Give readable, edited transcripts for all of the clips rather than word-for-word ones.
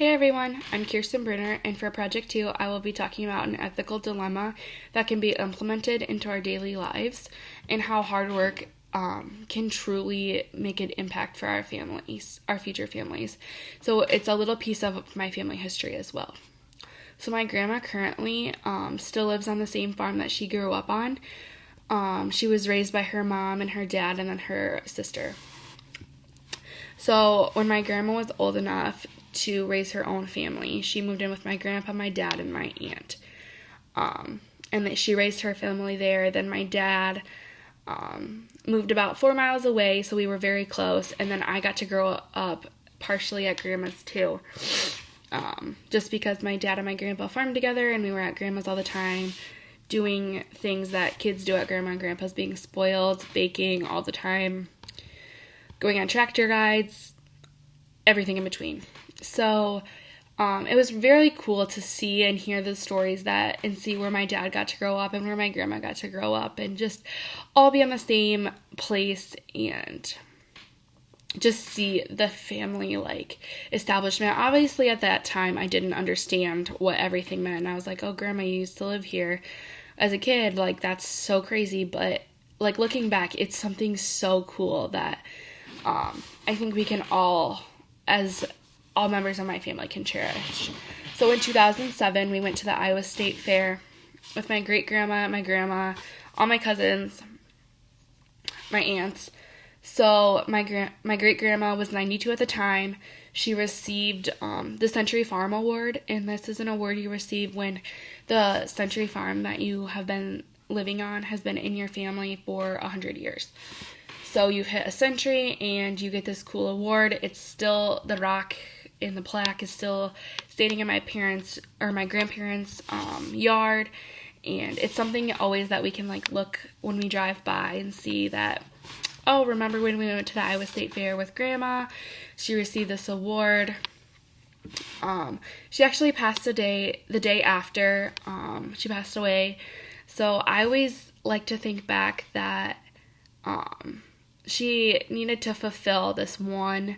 Hey everyone, I'm Kirsten Brunner, and for Project 2, I will be talking about an ethical dilemma that can be implemented into our daily lives and how hard work can truly make an impact for our families, our future families. So it's a little piece of my family history as well. So my grandma currently still lives on the same farm that she grew up on. She was raised by her mom and her dad and then her sister. So when my grandma was old enough to raise her own family, she moved in with my grandpa, my dad, and my aunt. And she raised her family there. Then my dad moved about 4 miles away, so we were very close. And then I got to grow up partially at grandma's too. Just because my dad and my grandpa farmed together and we were at grandma's all the time, doing things that kids do at grandma and grandpa's, being spoiled, baking all the time, going on tractor rides, everything in between. So it was very cool to see and hear the stories and see where my dad got to grow up and where my grandma got to grow up and just all be in the same place and just see the family establishment. Obviously at that time I didn't understand what everything meant. I was like, oh, grandma, you used to live here as a kid. That's so crazy. But looking back, it's something so cool that I think we can all, as all members of my family, can cherish. So in 2007, we went to the Iowa State Fair with my great-grandma, my grandma, all my cousins, my aunts. So my great-grandma was 92 at the time. She received the Century Farm Award, and this is an award you receive when the Century Farm that you have been living on has been in your family for 100 years. So you hit a century and you get this cool award. It's still, the rock in the plaque is still standing in my grandparents' yard. And it's something always that we can look when we drive by and see that, oh, remember when we went to the Iowa State Fair with grandma? She received this award. She actually passed the day after she passed away. So I always like to think back that she needed to fulfill this one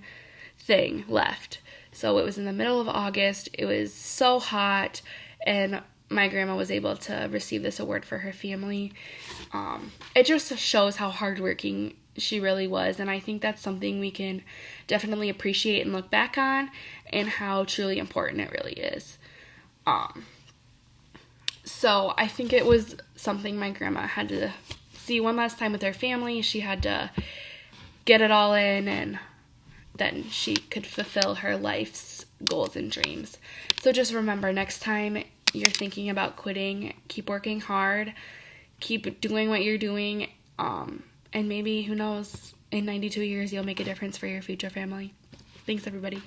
thing left. So it was in the middle of August. It was so hot, and my grandma was able to receive this award for her family. It just shows how hardworking she really was, and I think that's something we can definitely appreciate and look back on, and how truly important it really is. So I think it was something my grandma had to see one last time with her family. She had to get it all in, and then she could fulfill her life's goals and dreams. So just remember, next time you're thinking about quitting, keep working hard, keep doing what you're doing, and maybe, who knows, in 92 years you'll make a difference for your future family. Thanks, everybody.